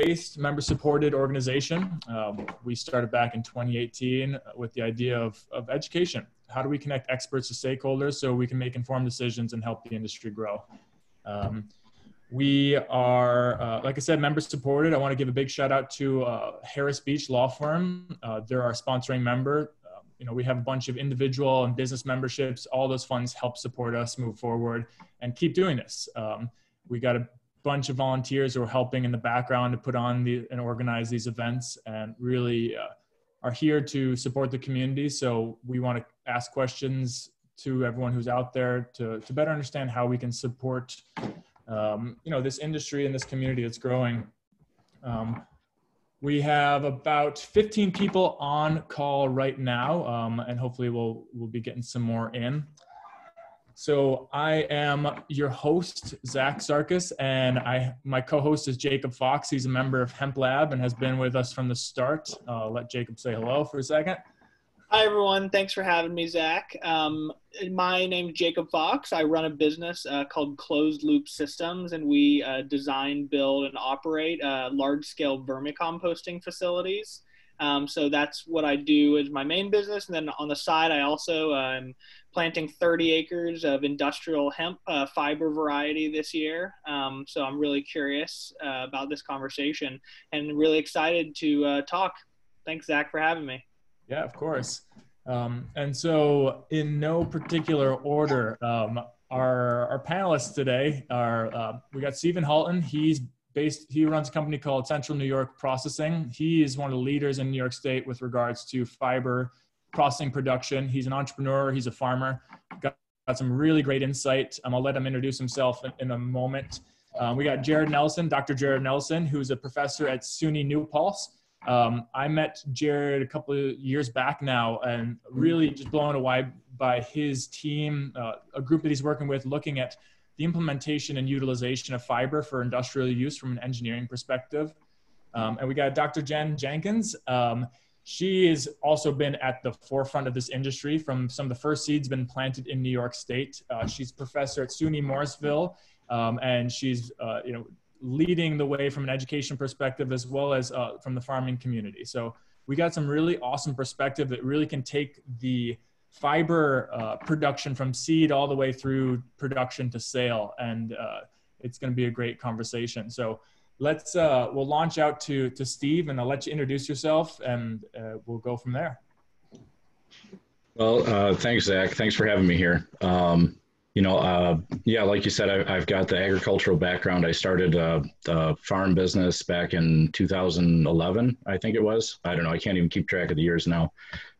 community-based, member-supported organization. We started back in 2018 with the idea of education. How do we connect experts to stakeholders so we can make informed decisions and help the industry grow? We are, like I said, member supported. I want to give a big shout out to Harris Beach Law Firm. They're our sponsoring member. We have a bunch of individual and business memberships. All those funds help support us move forward and keep doing this. We got a bunch of volunteers who are helping in the background to put on and organize these events, and really are here to support the community. So we want to ask questions to everyone who's out there to better understand how we can support this industry and this community that's growing. We have about 15 people on call right now, and hopefully we'll be getting some more in. So I am your host, Zach Sarkis, and my co-host is Jacob Fox. He's a member of HempLab and has been with us from the start. I'll let Jacob say hello for a second. Hi, everyone. Thanks for having me, Zach. My name is Jacob Fox. I run a business called Closed Loop Systems, and we design, build, and operate large-scale vermicomposting facilities. So that's what I do as my main business. And then on the side, I also am planting 30 acres of industrial hemp fiber variety this year. So I'm really curious about this conversation and really excited to talk. Thanks, Zach, for having me. Yeah, of course. And so in no particular order, our panelists today are, we got Stephen Halton. He runs a company called Central New York Processing. He is one of the leaders in New York State with regards to fiber processing production. He's an entrepreneur. He's a farmer. Got some really great insight. I'll let him introduce himself in a moment. We got Jared Nelson, Dr. Jared Nelson, who's a professor at SUNY New Paltz. I met Jared a couple of years back now and really just blown away by his team, a group that he's working with, looking at the implementation and utilization of fiber for industrial use from an engineering perspective. And we got Dr. Jen Jenkins. She has also been at the forefront of this industry from some of the first seeds been planted in New York State. She's professor at SUNY Morrisville, and she's, leading the way from an education perspective as well as from the farming community. So we got some really awesome perspective that really can take the fiber production from seed all the way through production to sale. And it's going to be a great conversation. So we'll launch out to Steve, and I'll let you introduce yourself, and we'll go from there. Well, thanks, Zach. Thanks for having me here. Yeah, like you said, I've got the agricultural background. I started the farm business back in 2011, I think it was. I don't know. I can't even keep track of the years now.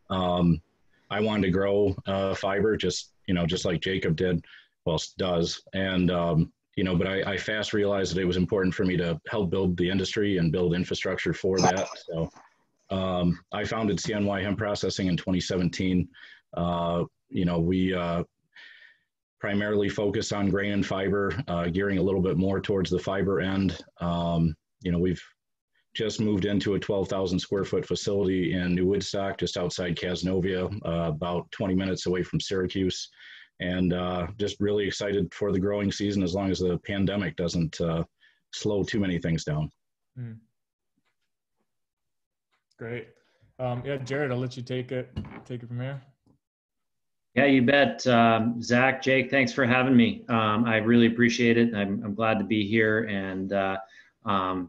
I wanted to grow fiber, just like Jacob did, does. And, but I fast realized that it was important for me to help build the industry and build infrastructure for that. So I founded CNY Hemp Processing in 2017. We primarily focus on grain and fiber, gearing a little bit more towards the fiber end. We've just moved into a 12,000 square foot facility in New Woodstock, just outside Cazenovia, about 20 minutes away from Syracuse. And just really excited for the growing season, as long as the pandemic doesn't slow too many things down. Great. Yeah, Jared, I'll let you take it from here. Yeah, you bet. Zach, Jake, thanks for having me. I really appreciate it. I'm glad to be here. And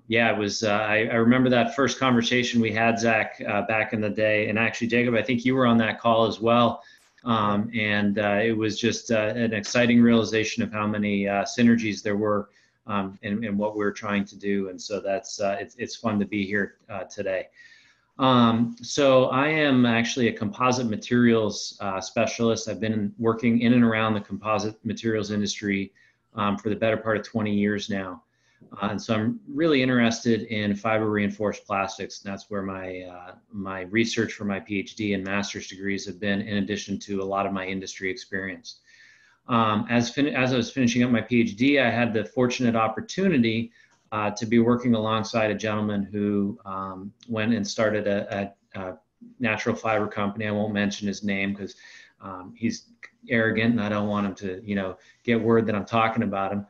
yeah, it was, I remember that first conversation we had, Zach, back in the day. And actually, Jacob, I think you were on that call as well. And it was just an exciting realization of how many synergies there were in what we were trying to do. And so it's fun to be here today. So I am actually a composite materials specialist. I've been working in and around the composite materials industry for the better part of 20 years now. And so I'm really interested in fiber reinforced plastics. And that's where my research for my PhD and master's degrees have been, in addition to a lot of my industry experience. As I was finishing up my PhD, I had the fortunate opportunity to be working alongside a gentleman who went and started a natural fiber company. I won't mention his name because he's arrogant and I don't want him to, get word that I'm talking about him.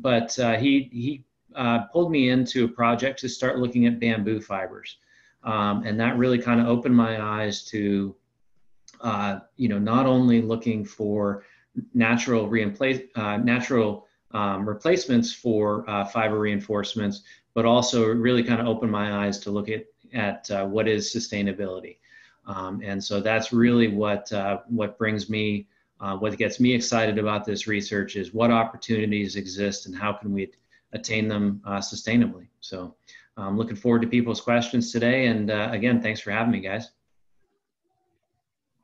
But he pulled me into a project to start looking at bamboo fibers. And that really kind of opened my eyes to, not only looking for natural replacements for fiber reinforcements, but also really kind of opened my eyes to look at what is sustainability. And so that's really what brings me, what gets me excited about this research is what opportunities exist and how can we attain them sustainably. So I'm looking forward to people's questions today. And again, thanks for having me, guys.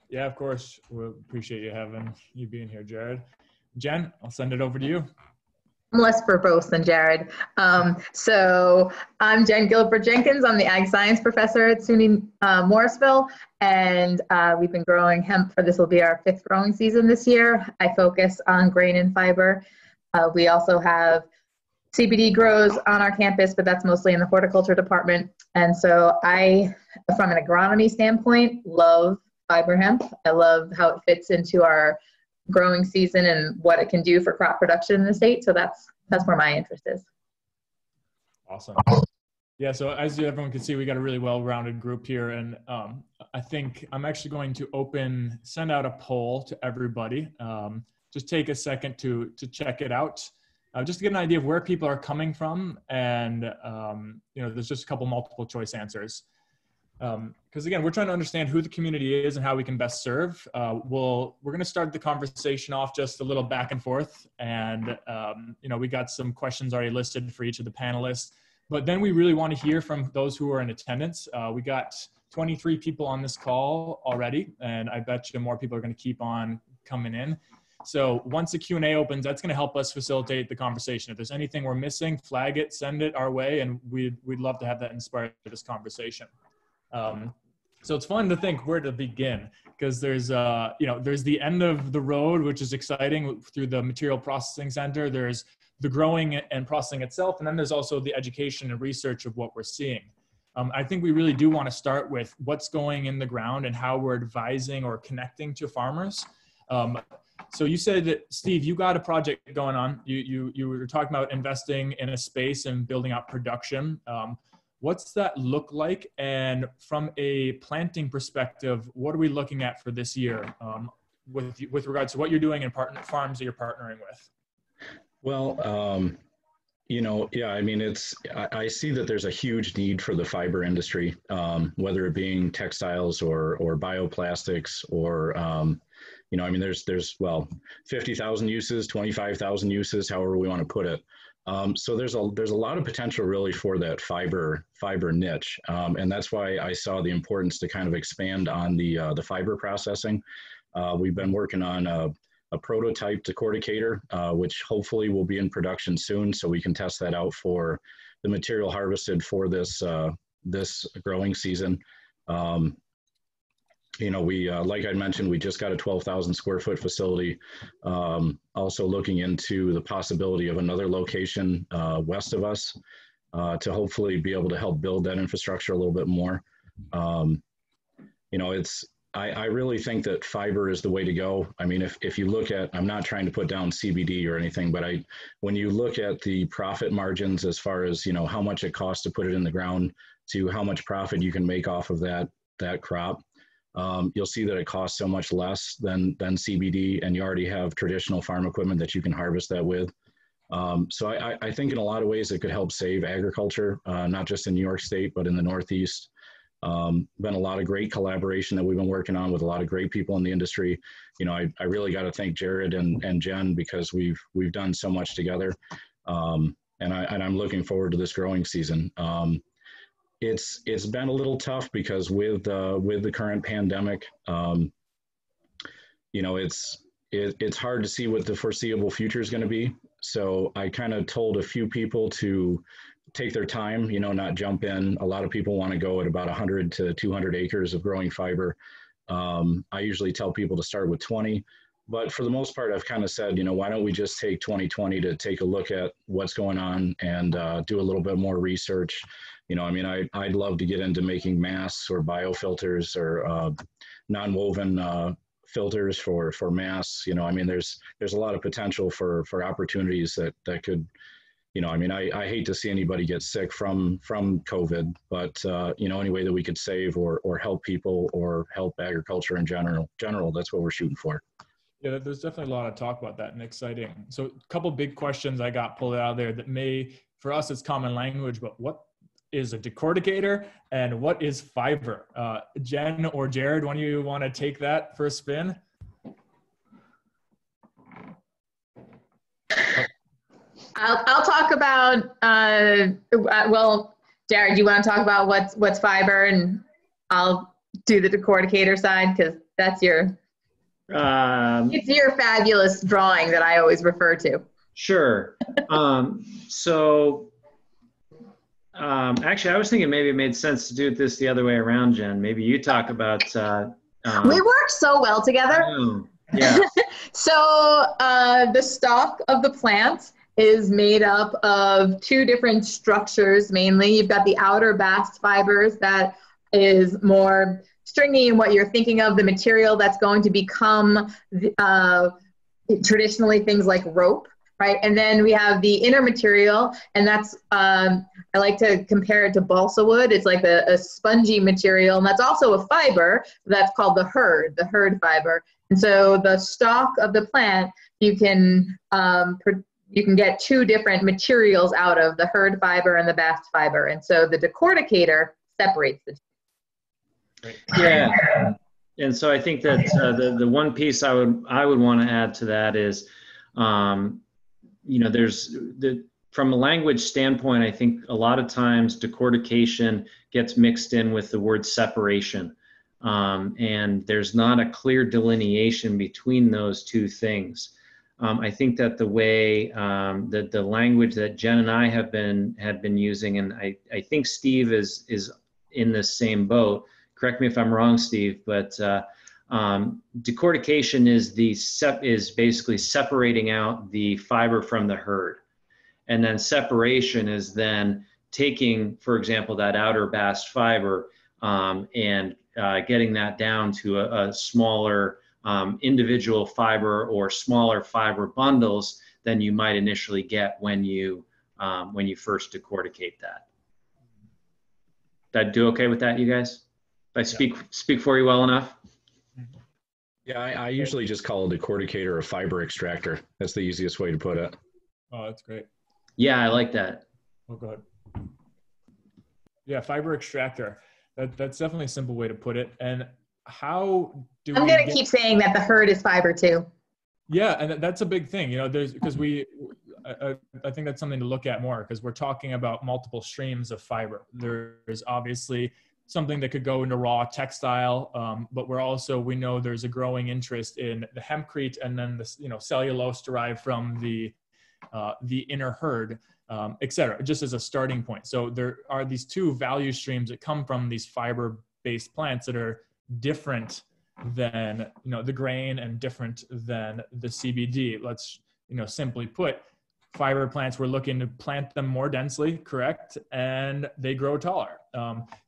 Yeah, of course. We appreciate you being here, Jared. Jen, I'll send it over to you. I'm less verbose than Jared. So I'm Jen Gilbert Jenkins. I'm the Ag Science Professor at SUNY Morrisville, and we've been growing hemp this will be our 5th growing season this year. I focus on grain and fiber. We also have CBD grows on our campus, but that's mostly in the horticulture department. And so I, from an agronomy standpoint, love fiber hemp. I love how it fits into our growing season and what it can do for crop production in the state. So that's where my interest is. Awesome. Yeah, so as everyone can see, we got a really well-rounded group here. And I think I'm actually going to send out a poll to everybody. Just take a second to check it out. Just to get an idea of where people are coming from. And, there's just a couple multiple choice answers. Because again, we're trying to understand who the community is and how we can best serve. We're going to start the conversation off just a little back and forth. And, we got some questions already listed for each of the panelists. But then we really want to hear from those who are in attendance. We got 23 people on this call already. And I bet you more people are going to keep on coming in. So once the Q&A opens, that's going to help us facilitate the conversation. If there's anything we're missing, flag it, send it our way, and we'd love to have that inspire this conversation. So it's fun to think where to begin, because there's the end of the road, which is exciting through the material processing center. There's the growing and processing itself, and then there's also the education and research of what we're seeing. I think we really do want to start with what's going in the ground and how we're advising or connecting to farmers. So you said that, Steve, you got a project going on. You were talking about investing in a space and building out production. What's that look like? And from a planting perspective, what are we looking at for this year with regards to what you're doing and farms that you're partnering with? Well, I see that there's a huge need for the fiber industry, whether it being textiles or bioplastics or, there's 50,000 uses, 25,000 uses, however we want to put it. So there's a lot of potential really for that fiber niche. And that's why I saw the importance to kind of expand on the fiber processing. We've been working on a prototype decorticator, which hopefully will be in production soon, so we can test that out for the material harvested for this growing season. Like I mentioned, we just got a 12,000 square foot facility. Also looking into the possibility of another location west of us to hopefully be able to help build that infrastructure a little bit more. I really think that fiber is the way to go. I mean, if you look at, I'm not trying to put down CBD or anything, but when you look at the profit margins as far as, how much it costs to put it in the ground to how much profit you can make off of that crop, you'll see that it costs so much less than CBD, and you already have traditional farm equipment that you can harvest that with. So I think in a lot of ways it could help save agriculture, not just in New York State, but in the Northeast. Been a lot of great collaboration that we've been working on with a lot of great people in the industry. I really got to thank Jared and Jen, because we've done so much together. And I'm looking forward to this growing season. It's been a little tough because with the current pandemic, it's hard to see what the foreseeable future is going to be. So I kind of told a few people to take their time, not jump in. A lot of people want to go at about 100 to 200 acres of growing fiber. I usually tell people to start with 20, but for the most part, I've kind of said, why don't we just take 2020 to take a look at what's going on and do a little bit more research. I'd love to get into making masks or biofilters or non-woven filters for masks. There's a lot of potential for opportunities that could I mean, I hate to see anybody get sick from COVID, but any way that we could save or help people or help agriculture in general, that's what we're shooting for. Yeah, there's definitely a lot of talk about that and exciting. So a couple big questions I got pulled out of there that for us, it's common language, but what is a decorticator and what is fiber? Jen or Jared, one of you want to take that for a spin? I'll talk about, well, Jared, you want to talk about what's fiber, and I'll do the decorticator side because that's it's your fabulous drawing that I always refer to. Sure. Actually, I was thinking maybe it made sense to do this the other way around, Jen. Maybe you talk about. We work so well together. Yeah. So the stalk of the plant is made up of two different structures mainly. You've got the outer bast fibers that is more stringy and what you're thinking of, the material that's going to become traditionally things like rope, right? And then we have the inner material, and that's, I like to compare it to balsa wood. It's like a spongy material, and that's also a fiber that's called the hurd fiber. And so the stalk of the plant, you can get two different materials out of, the hurd fiber and the bast fiber. And so the decorticator separates the two. Yeah, and so I think that the one piece I would want to add to that is, there's from a language standpoint, I think a lot of times decortication gets mixed in with the word separation, and there's not a clear delineation between those two things. I think that the way that the language that Jen and I have been using, and I think Steve is in the same boat. Correct me if I'm wrong, Steve, but decortication is basically separating out the fiber from the hurd, and then separation is then taking, for example, that outer bast fiber and getting that down to a smaller individual fiber or smaller fiber bundles than you might initially get when you first decorticate that. Did I do okay with that, you guys? Did I speak for you well enough? Yeah, I usually just call a decorticator a fiber extractor. That's the easiest way to put it. Oh, that's great. Yeah, I like that. Oh, good. Yeah, fiber extractor. That's definitely a simple way to put it. And how do I'm going to keep saying that the hurd is fiber too. Yeah, and that's a big thing. There's because I think that's something to look at more, because we're talking about multiple streams of fiber. There's obviously something that could go into raw textile, but we know there's a growing interest in the hempcrete and then the cellulose derived from the inner hurd, et cetera, just as a starting point. So there are these two value streams that come from these fiber-based plants that are different than the grain and different than the CBD. Let's simply put, fiber plants, we're looking to plant them more densely, correct? And they grow taller.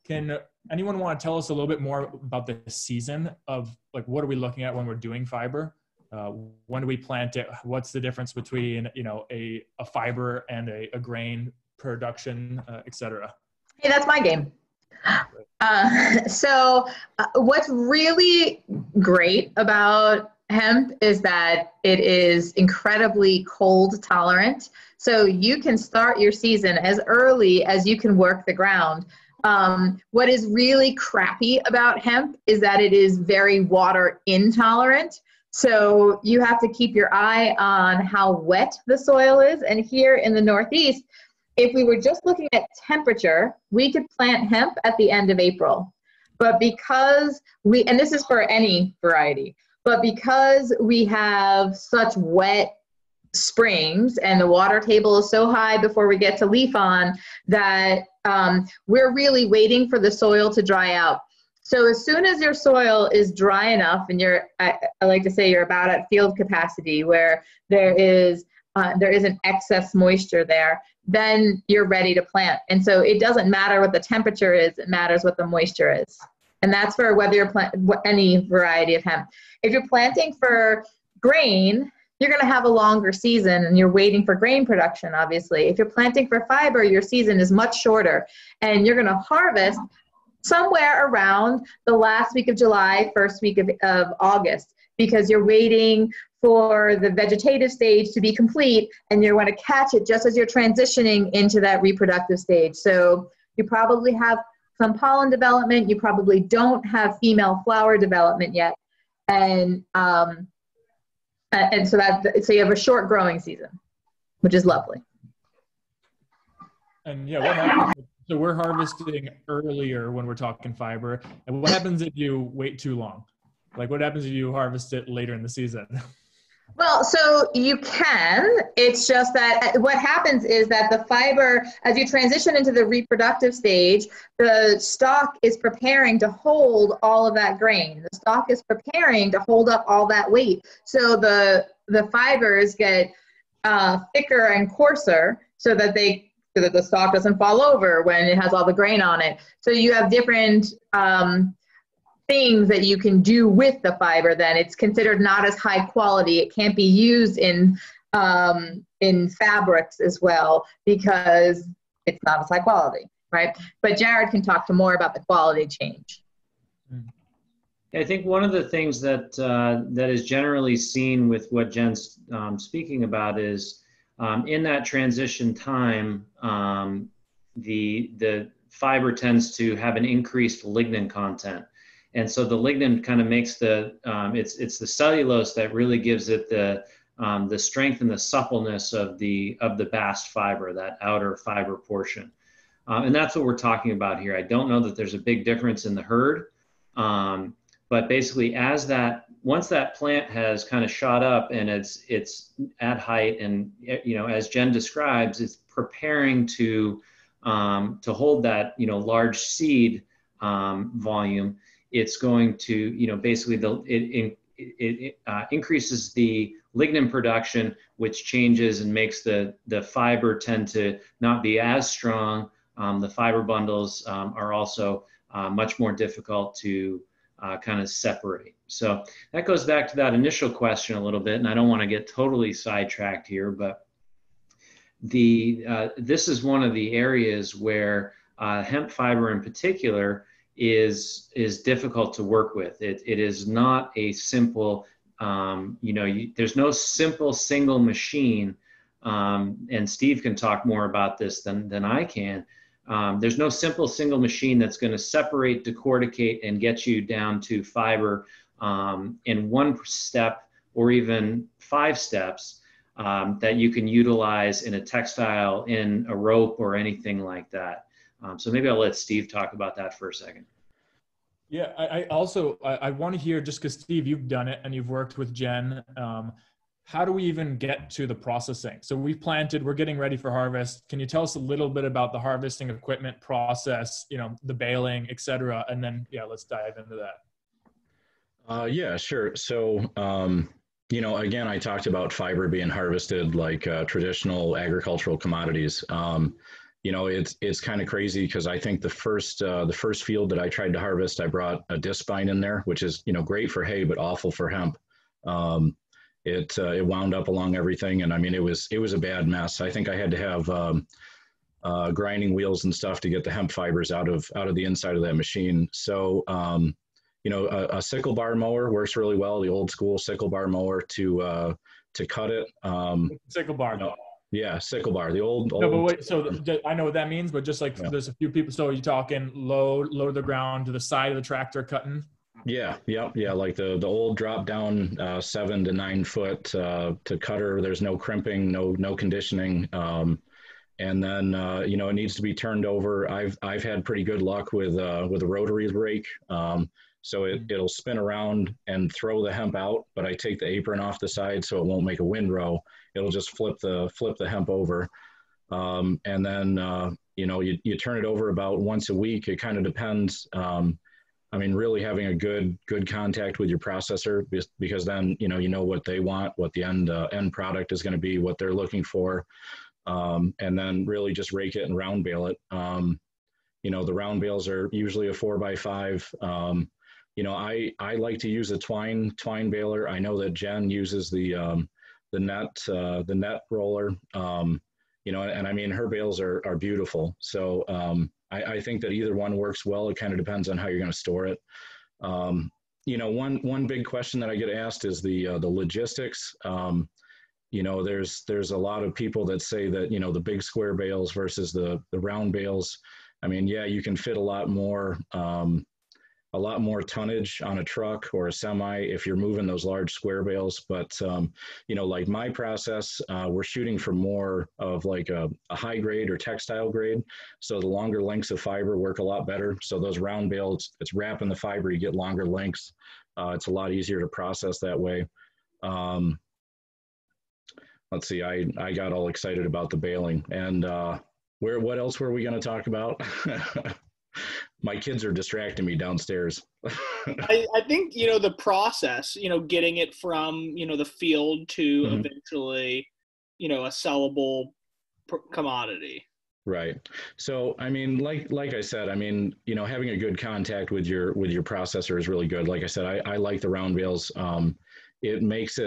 Can anyone want to tell us a little bit more about the season of, like, what are we looking at when we're doing fiber? When do we plant it? What's the difference between, a fiber and a grain production, et cetera? Hey, that's my game. So what's really great about hemp is that it is incredibly cold tolerant. So you can start your season as early as you can work the ground. What is really crappy about hemp is that it is very water intolerant. So you have to keep your eye on how wet the soil is. And here in the Northeast, if we were just looking at temperature, we could plant hemp at the end of April. But because and this is for any variety, but because we have such wet springs and the water table is so high before we get to leaf on, that we're really waiting for the soil to dry out. So as soon as your soil is dry enough, and I like to say you're about at field capacity, where there isn't excess moisture there, then you're ready to plant. And so it doesn't matter what the temperature is, it matters what the moisture is. And that's for whether you're planting any variety of hemp. If you're planting for grain, you're going to have a longer season and you're waiting for grain production, obviously. If you're planting for fiber, your season is much shorter and you're going to harvest somewhere around the last week of July, first week of August, because you're waiting for the vegetative stage to be complete and you're going to catch it just as you're transitioning into that reproductive stage. So you probably have some pollen development. You probably don't have female flower development yet. And so you have a short growing season, which is lovely. And yeah, what happens? So we're harvesting earlier when we're talking fiber. And what happens if you wait too long? Like what happens if you harvest it later in the season? Well, so you can. It's just that what happens is that the fiber, as you transition into the reproductive stage, the stalk is preparing to hold all of that grain. The stalk is preparing to hold up all that weight. So the fibers get thicker and coarser so that the stalk doesn't fall over when it has all the grain on it. So you have different things that you can do with the fiber. Then it's considered not as high quality. It can't be used in fabrics as well because it's not as high quality, right? But Jared can talk to more about the quality change. I think one of the things that that is generally seen with what Jen's speaking about is in that transition time, the fiber tends to have an increased lignin content. And so the lignin kind of makes it's the cellulose that really gives it the strength and the suppleness of the bast fiber, that outer fiber portion. And that's what we're talking about here. I don't know that there's a big difference in the herd, but basically once that plant has kind of shot up and it's at height and, as Jen describes, it's preparing to hold that, large seed volume. It's going to, basically it increases the lignin production, which changes and makes the fiber tend to not be as strong. The fiber bundles are also much more difficult to kind of separate. So that goes back to that initial question a little bit, and I don't want to get totally sidetracked here, but this is one of the areas where hemp fiber in particular is difficult to work with. It is not a simple, there's no simple single machine, and Steve can talk more about this than I can. There's no simple single machine that's going to separate, decorticate, and get you down to fiber in one step or even 5 steps that you can utilize in a textile, in a rope, or anything like that. So maybe I'll let Steve talk about that for a second. Yeah, I also want to hear, just because Steve, you've done it and you've worked with Jen, how do we even get to the processing? So we've planted, we're getting ready for harvest. Can you tell us a little bit about the harvesting equipment process, the baling, et cetera? And then, let's dive into that. Yeah, sure. So, again, I talked about fiber being harvested like traditional agricultural commodities. It's kind of crazy because I think the first field that I tried to harvest, I brought a disc vine in there, which is, great for hay, but awful for hemp. It wound up along everything. And I mean, it was a bad mess. I think I had to have grinding wheels and stuff to get the hemp fibers out of the inside of that machine. So, a sickle bar mower works really well, the old school sickle bar mower to cut it. Sickle bar. Yeah, sickle bar, the old. No, but wait, so I know what that means, but just like there's a few people, so you're talking low to the ground to the side of the tractor cutting? Yeah, like the old drop down 7 to 9 foot to cutter. There's no crimping, no conditioning. And then, it needs to be turned over. I've had pretty good luck with a rotary rake. So it'll spin around and throw the hemp out, but I take the apron off the side so it won't make a windrow. It'll just flip the hemp over. And then, you turn it over about once a week. It kind of depends. Really having a good contact with your processor, because then, you know what they want, what the end product is going to be, what they're looking for. And then really just rake it and round bale it. The round bales are usually a 4x5. I like to use a twine baler. I know that Jen uses the the net roller. You know, and I mean, her bales are beautiful. So I think that either one works well. It kind of depends on how you're going to store it. You know, one big question that I get asked is the logistics. You know, there's a lot of people that say that, you know, the big square bales versus the round bales. I mean, yeah, you can fit a lot more tonnage on a truck or a semi if you're moving those large square bales. But, you know, like my process, we're shooting for more of like a high grade or textile grade. So the longer lengths of fiber work a lot better. So those round bales, it's wrapping the fiber, you get longer lengths. It's a lot easier to process that way. Let's see, I got all excited about the baling. And what else were we going to talk about? My kids are distracting me downstairs. I think, you know, the process, you know, getting it from, you know, the field to eventually, you know, a sellable commodity. Right. So, I mean, like I said, I mean, you know, having a good contact with your processor is really good. Like I said, I like the round bales. It makes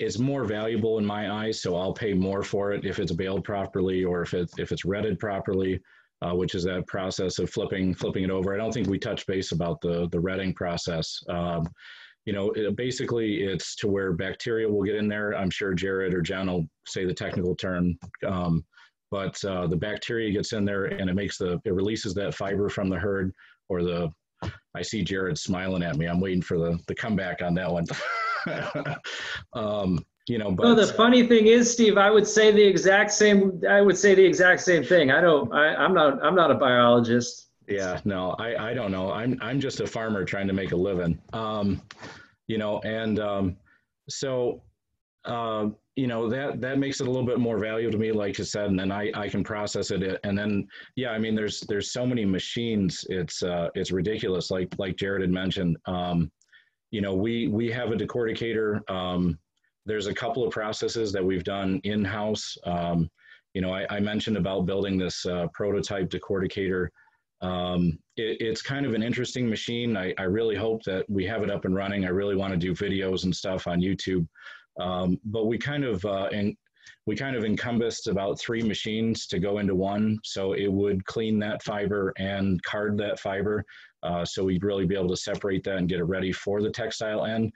it's more valuable in my eyes. So I'll pay more for it if it's baled properly or if it's retted properly. Which is that process of flipping it over. I don't think we touched base about the retting process. You know, basically it's to where bacteria will get in there. I'm sure Jared or Jen will say the technical term, but the bacteria gets in there and it releases that fiber from the herd I see Jared smiling at me. I'm waiting for the comeback on that one. You know, but the funny thing is, Steve, I would say the exact same thing. I'm not a biologist. Yeah, no, I don't know. I'm just a farmer trying to make a living. You know, and so you know, that makes it a little bit more valuable to me, like you said, and then I can process it. And then, yeah, I mean, there's so many machines. It's ridiculous. Like Jared had mentioned, you know, we have a decorticator. There's a couple of processes that we've done in-house. You know, I mentioned about building this prototype decorticator. It's kind of an interesting machine. I really hope that we have it up and running. I really want to do videos and stuff on YouTube. But we kind of encompassed about 3 machines to go into one. So it would clean that fiber and card that fiber. So we'd really be able to separate that and get it ready for the textile end.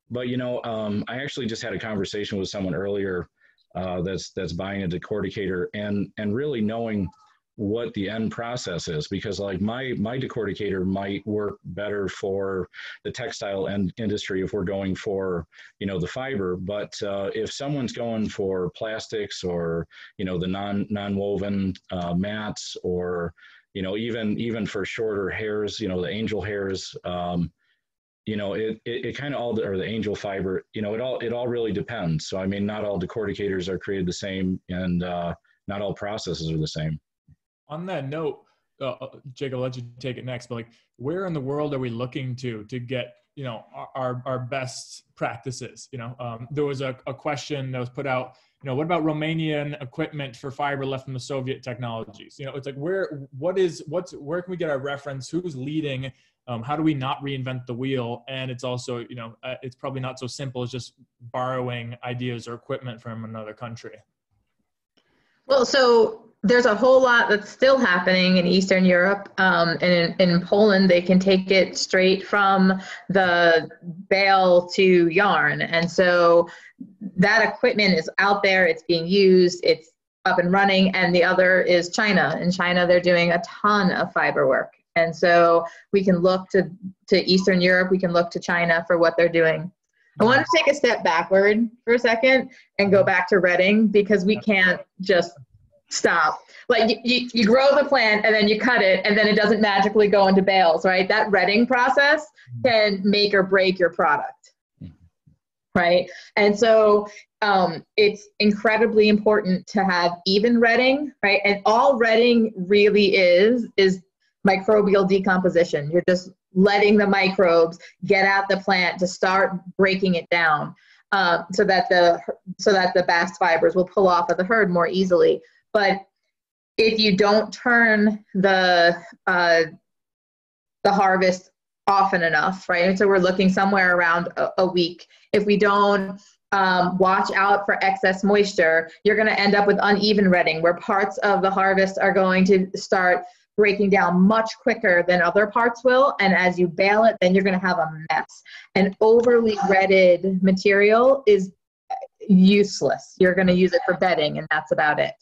But, you know, I actually just had a conversation with someone earlier that's buying a decorticator and really knowing what the end process is, because like my decorticator might work better for the textile industry if we're going for, you know, the fiber. But if someone's going for plastics or, you know, the non-woven mats or, you know, even for shorter hairs, you know, the angel hairs, you know, it kind of all, or the angel fiber, you know, it all really depends. So, I mean, not all decorticators are created the same, and not all processes are the same. On that note, Jake, I'll let you take it next, but like, where in the world are we looking to get, you know, our best practices? You know, there was a question that was put out, you know, what about Romanian equipment for fiber left from the Soviet technologies? You know, it's like, where can we get our reference? Who's leading? How do we not reinvent the wheel? And it's also, you know, it's probably not so simple as just borrowing ideas or equipment from another country. Well, so there's a whole lot that's still happening in Eastern Europe. And in Poland, they can take it straight from the bale to yarn. And so that equipment is out there, it's being used, it's up and running. And the other is China. In China, they're doing a ton of fiber work. And so we can look to Eastern Europe, we can look to China for what they're doing. I want to take a step backward for a second and go back to retting, because we can't just stop. Like you grow the plant and then you cut it and then it doesn't magically go into bales, right? That retting process can make or break your product, right? And so it's incredibly important to have even retting, right? And all retting really is microbial decomposition. You're just letting the microbes get at the plant to start breaking it down, so that the bast fibers will pull off of the herd more easily. But if you don't turn the harvest often enough, right? And so we're looking somewhere around a week. If we don't watch out for excess moisture. You're going to end up with uneven retting, where parts of the harvest are going to start breaking down much quicker than other parts will. And as you bale it, then you're going to have a mess. And overly retted material is useless. You're going to use it for bedding, and that's about it.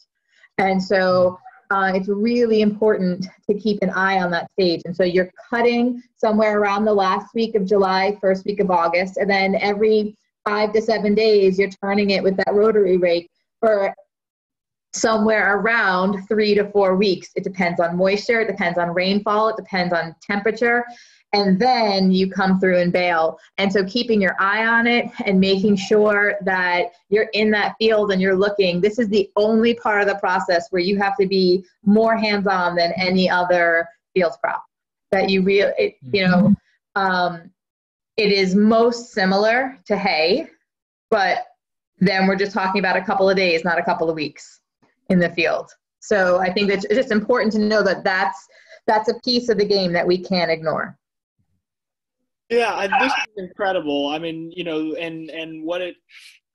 And so it's really important to keep an eye on that stage. And so you're cutting somewhere around the last week of July, first week of August, and then every 5 to 7 days, you're turning it with that rotary rake for somewhere around 3 to 4 weeks. It depends on moisture, it depends on rainfall, it depends on temperature, and then you come through and bale. And so keeping your eye on it and making sure that you're in that field and you're looking, this is the only part of the process where you have to be more hands-on than any other field crop. That you really, it is most similar to hay, but then we're just talking about a couple of days, not a couple of weeks in the field. So I think it's just important to know that that's a piece of the game that we can't ignore. Yeah, this is incredible. I mean, and what it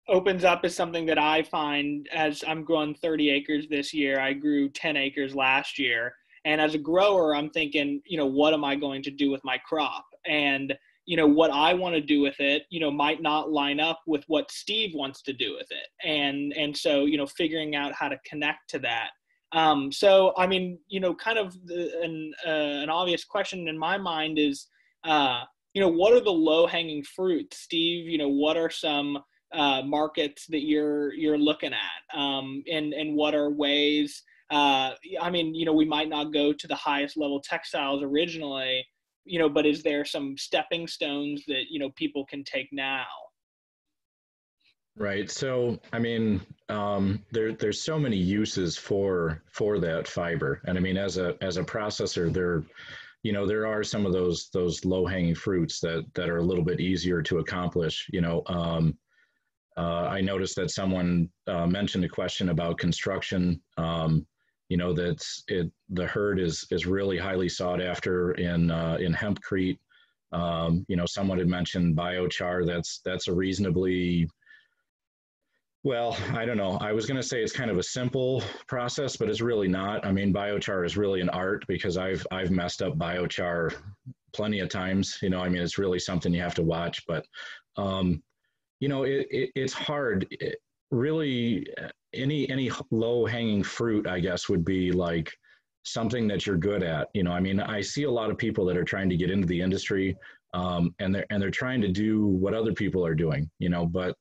opens up is something that I find as I'm growing 30 acres this year. I grew 10 acres last year. And as a grower, I'm thinking, what am I going to do with my crop? And what I want to do with it, might not line up with what Steve wants to do with it. And so, figuring out how to connect to that. So, I mean, kind of an obvious question in my mind is, what are the low-hanging fruits, Steve? What are some markets that you're looking at? And what are ways, I mean, we might not go to the highest level textiles originally, but is there some stepping stones that, people can take now? Right. So, I mean, there's so many uses for that fiber. And I mean, as a processor, there are some of those low hanging fruits that are a little bit easier to accomplish. I noticed that someone mentioned a question about construction. The herd is really highly sought after in hempcrete. Someone had mentioned biochar. That's a reasonably, well, I don't know. I was going to say it's kind of a simple process, but it's really not. I mean, biochar is really an art because I've messed up biochar plenty of times. I mean, it's really something you have to watch, but it's hard. Really, any low hanging fruit, I guess, would be like something that you're good at. I mean, I see a lot of people that are trying to get into the industry, and they're trying to do what other people are doing. But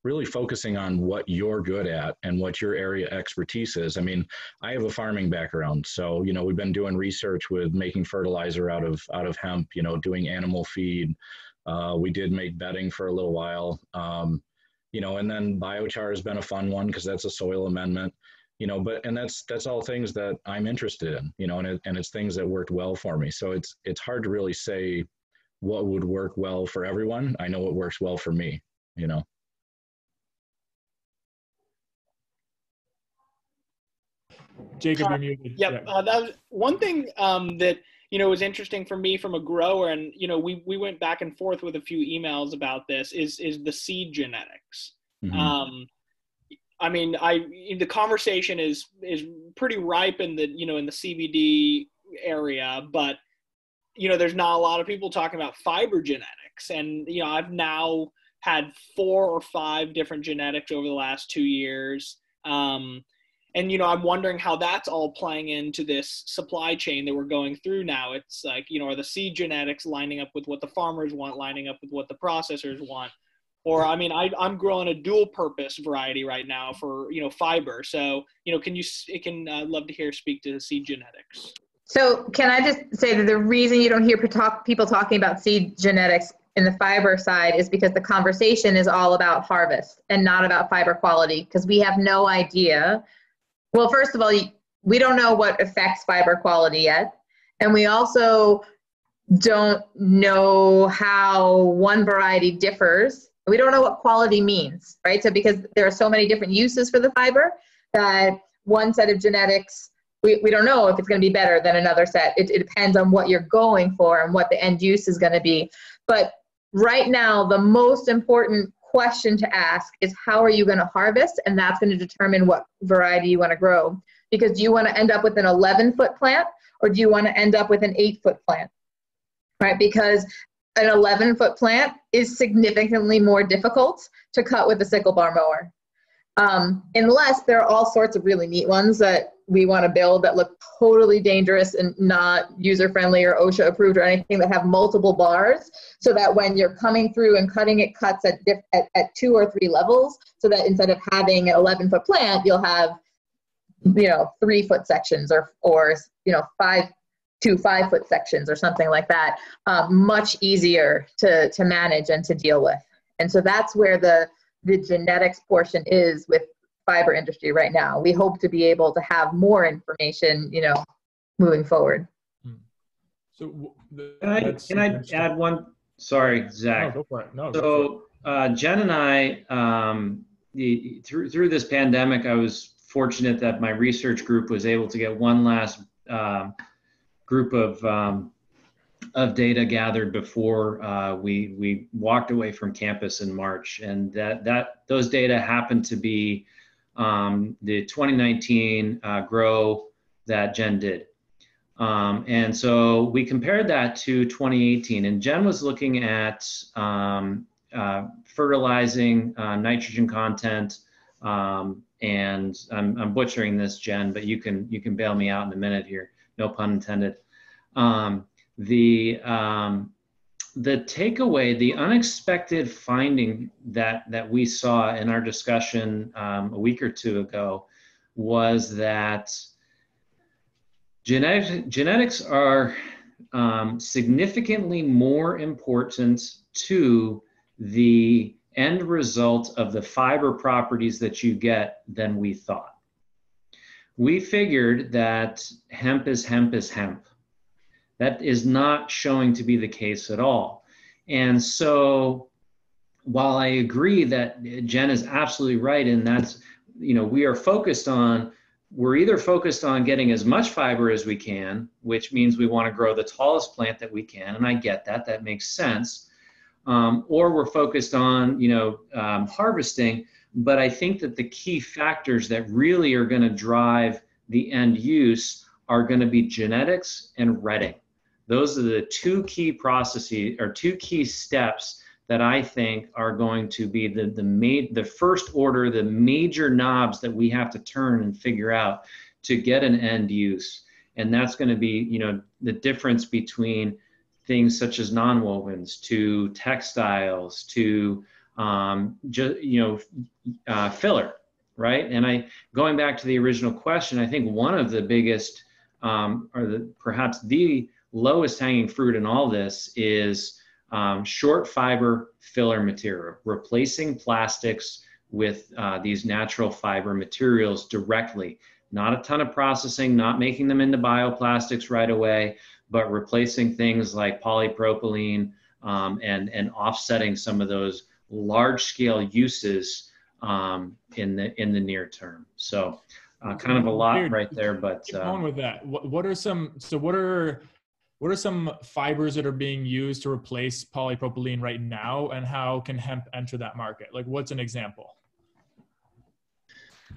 really focusing on what you're good at and what your area expertise is. I mean, I have a farming background, so we've been doing research with making fertilizer out of hemp. Doing animal feed. We did make bedding for a little while. And then biochar has been a fun one because that's a soil amendment, and that's all things that I'm interested in, and it's things that worked well for me. So it's hard to really say what would work well for everyone. I know what works well for me, Jacob, you're muted. Yep. That was one thing that, was interesting for me from a grower, and, we went back and forth with a few emails about this, is the seed genetics. Mm-hmm. I mean, the conversation is pretty ripe in the, in the CBD area, but, there's not a lot of people talking about fiber genetics. And, I've now had 4 or 5 different genetics over the last 2 years. And, I'm wondering how that's all playing into this supply chain that we're going through now. It's like, are the seed genetics lining up with what the farmers want, lining up with what the processors want? Or, I mean, I'm growing a dual purpose variety right now for, fiber. So, I'd love to speak to the seed genetics. So can I just say that the reason you don't hear people talking about seed genetics in the fiber side is because the conversation is all about harvest and not about fiber quality, because we have no idea. Well, first of all, we don't know what affects fiber quality yet. And we also don't know how one variety differs. We don't know what quality means, right? So because there are so many different uses for the fiber, that one set of genetics, we don't know if it's going to be better than another set. It depends on what you're going for and what the end use is going to be. But right now, the most important question to ask is, how are you going to harvest? And that's going to determine what variety you want to grow. Because do you want to end up with an 11-foot plant, or do you want to end up with an 8-foot plant? Right? Because an 11-foot plant is significantly more difficult to cut with a sickle bar mower. Unless there are all sorts of really neat ones that we want to build that look totally dangerous and not user-friendly or OSHA approved or anything, that have multiple bars, so that when you're coming through and cutting, it cuts at 2 or 3 levels, so that instead of having an 11-foot plant, you'll have 3-foot sections or 2 5-foot sections or something like that. Much easier to manage and to deal with. And so that's where the genetics portion is with fiber industry right now. We hope to be able to have more information, moving forward. So can I add one? Sorry, Zach. No, go for it. No, so Jen and I, through this pandemic, I was fortunate that my research group was able to get one last group of data gathered before we walked away from campus in March, and those data happened to be the 2019 grow that Jen did. And so we compared that to 2018, and Jen was looking at fertilizing nitrogen content, and I'm butchering this, Jen, but you can bail me out in a minute here. No pun intended. The takeaway, the unexpected finding that we saw in our discussion a week or two ago was that genetics are significantly more important to the end result of the fiber properties that you get than we thought. We figured that hemp is hemp is hemp. That is not showing to be the case at all. And so while I agree that Jen is absolutely right, and that's, we're either focused on getting as much fiber as we can, which means we want to grow the tallest plant that we can, and I get that makes sense. Or we're focused on, harvesting. But I think that the key factors that really are going to drive the end use are going to be genetics and retting. Those are the 2 key processes, or 2 key steps, that I think are going to be the first order, the major knobs that we have to turn and figure out to get an end use. And that's going to be, the difference between things such as nonwovens to textiles to filler, right? And going back to the original question, I think one of the biggest, perhaps the lowest hanging fruit in all this is short fiber filler material, replacing plastics with these natural fiber materials directly. Not a ton of processing, not making them into bioplastics right away, but replacing things like polypropylene and offsetting some of those large scale uses in the near term. So kind of a lot right there, but keep going with that. What are some fibers that are being used to replace polypropylene right now, and how can hemp enter that market? Like, what's an example?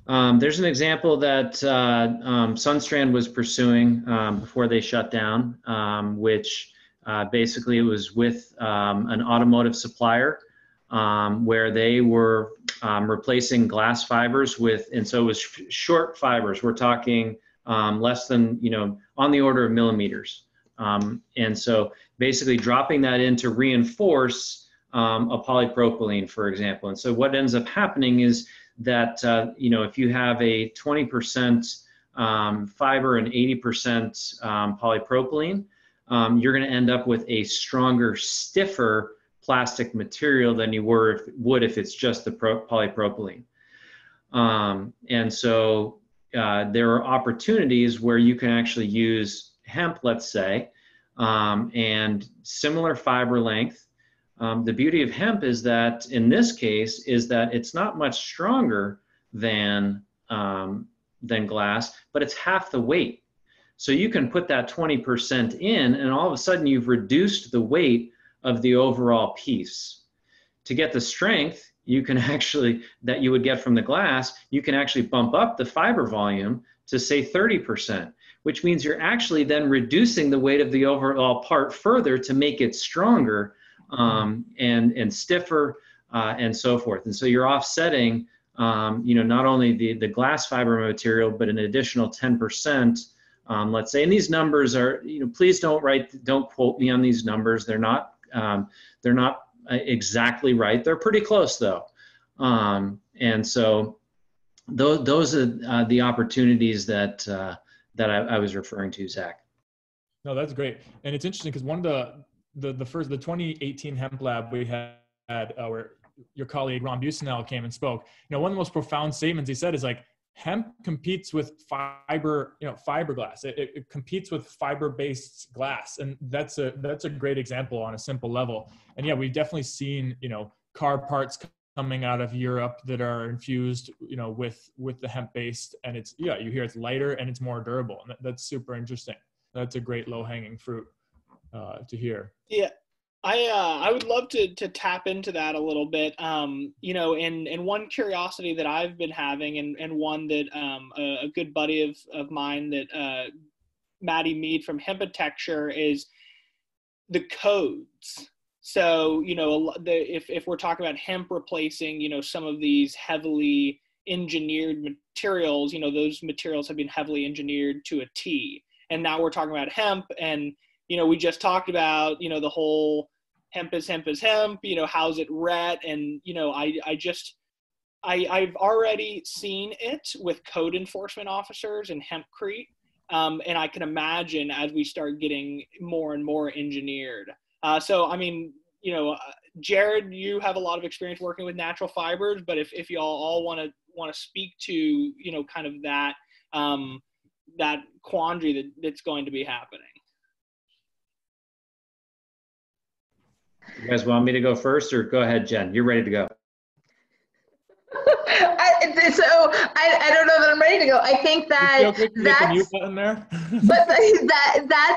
There's an example that Sunstrand was pursuing before they shut down, which basically it was with an automotive supplier where they were replacing glass fibers with, and so it was short fibers. We're talking less than, on the order of millimeters. And so basically dropping that in to reinforce a polypropylene, for example. And so what ends up happening is that, if you have a 20% fiber and 80% polypropylene, you're going to end up with a stronger, stiffer plastic material than you would if it's just the polypropylene. And so there are opportunities where you can actually use hemp, let's say, and similar fiber length. The beauty of hemp is that in this case is that it's not much stronger than glass, but it's half the weight. So you can put that 20% in, and all of a sudden you've reduced the weight of the overall piece. To get the strength, you can actually, that you would get from the glass, you can actually bump up the fiber volume to say 30%, which means you're actually then reducing the weight of the overall part further to make it stronger and stiffer and so forth. And so you're offsetting, not only the glass fiber material, but an additional 10%, let's say. And these numbers are, please don't quote me on these numbers. They're not exactly right. They're pretty close though. And so those are the opportunities that I was referring to, Zach. No, that's great. And it's interesting because one of the 2018 HempLab we had where your colleague Ron Busenel came and spoke, one of the most profound statements he said is like, hemp competes with fiberglass. It competes with fiber-based glass. And that's a great example on a simple level. And yeah, we've definitely seen, car parts coming out of Europe that are infused, with the hemp-based, and you hear it's lighter and it's more durable. And that's super interesting. That's a great low-hanging fruit to hear. Yeah. I would love to tap into that a little bit, and one curiosity that I've been having, and one that a good buddy of mine, that Maddie Mead from Hempatecture, is the codes. So, if we're talking about hemp replacing, some of these heavily engineered materials, those materials have been heavily engineered to a T. And now we're talking about hemp, and, we just talked about, the whole hemp is hemp, how's it ret? And, I've already seen it with code enforcement officers in hempcrete. And I can imagine as we start getting more and more engineered. So, I mean, Jared, you have a lot of experience working with natural fibers, but if y'all all want to speak to, kind of that quandary that's going to be happening. You guys want me to go first, or go ahead, Jen? You're ready to go. I don't know that I'm ready to go. I think that's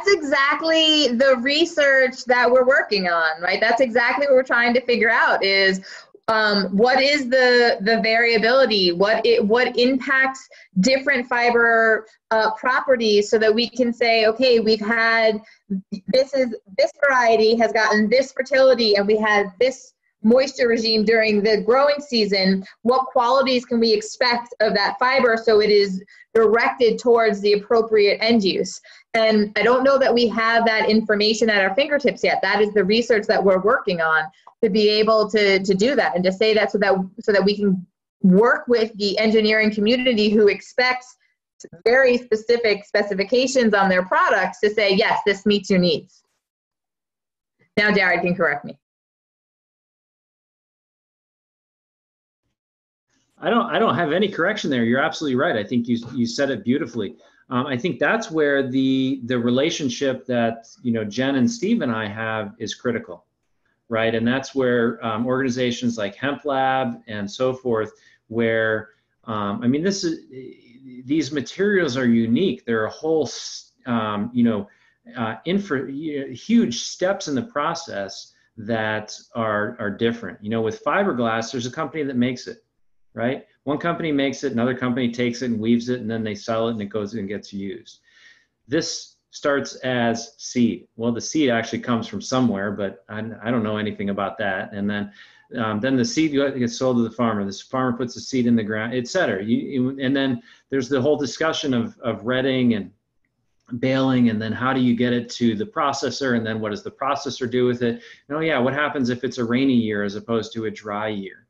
exactly the research that we're working on, right? That's exactly what we're trying to figure out is what is the variability, what impacts different fiber properties, so that we can say, okay, we've had this variety has gotten this fertility, and we had this moisture regime during the growing season. What qualities can we expect of that fiber so it is directed towards the appropriate end use? And I don't know that we have that information at our fingertips yet. That is the research that we're working on, to be able to do that and to say that so that we can work with the engineering community who expects very specific specifications on their products to say, yes, this meets your needs. Now Jared can correct me. I don't have any correction there. You're absolutely right. I think you said it beautifully. I think that's where the relationship that Jen and Steve and I have is critical, right? And that's where organizations like HempLab and so forth, where these materials are unique. There are whole huge steps in the process that are different. With fiberglass, there's a company that makes it. Right? One company makes it, another company takes it and weaves it, and then they sell it and it goes and gets used. This starts as seed. Well, the seed actually comes from somewhere, but I don't know anything about that. And then the seed gets sold to the farmer. This farmer puts the seed in the ground, et cetera. And then there's the whole discussion of retting and baling, and then how do you get it to the processor, and then what does the processor do with it? What happens if it's a rainy year as opposed to a dry year?